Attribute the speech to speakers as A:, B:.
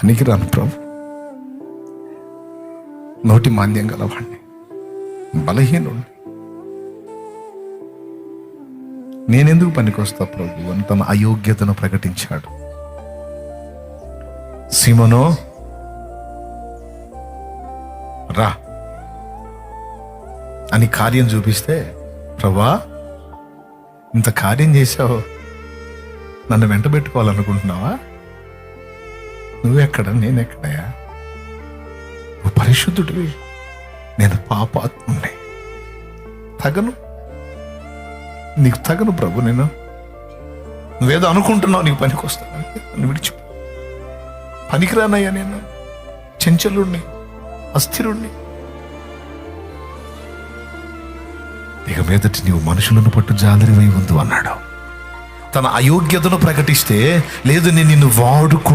A: పనికిరాను ప్రభు, నోటి మాంద్యం గలవాణ్ణి, బలహీనుణ్ణి, నేనెందుకు పనికొస్తా ప్రభు అని తన అయోగ్యతను ప్రకటించాడు. సీమోనో రా అని కార్యం చూపిస్తే, ప్రభా ఇంత కార్యం చేశావు, నన్ను వెంట పెట్టుకోవాలనుకుంటున్నావా? నువ్వెక్కడ, నేనెక్కడయా? నువ్వు పరిశుద్ధుడివి, నేను పాపాత్ముడిని, తగను, నీకు తగను ప్రభు. నువ్వేదో అనుకుంటున్నావు నీకు పనికి వస్తాను, నన్ను విడిచి పనికిరానయ్యా, నేను చెంచలుణ్ణి, అస్థిరుణ్ణి. ఇక మీదటి నీవు మనుషులను పట్టు జాలరివై ఉందు అన్నాడు. తన అయోగ్యతను ప్రకటిస్తే, లేదు నేను నిన్ను వాడుకుంటా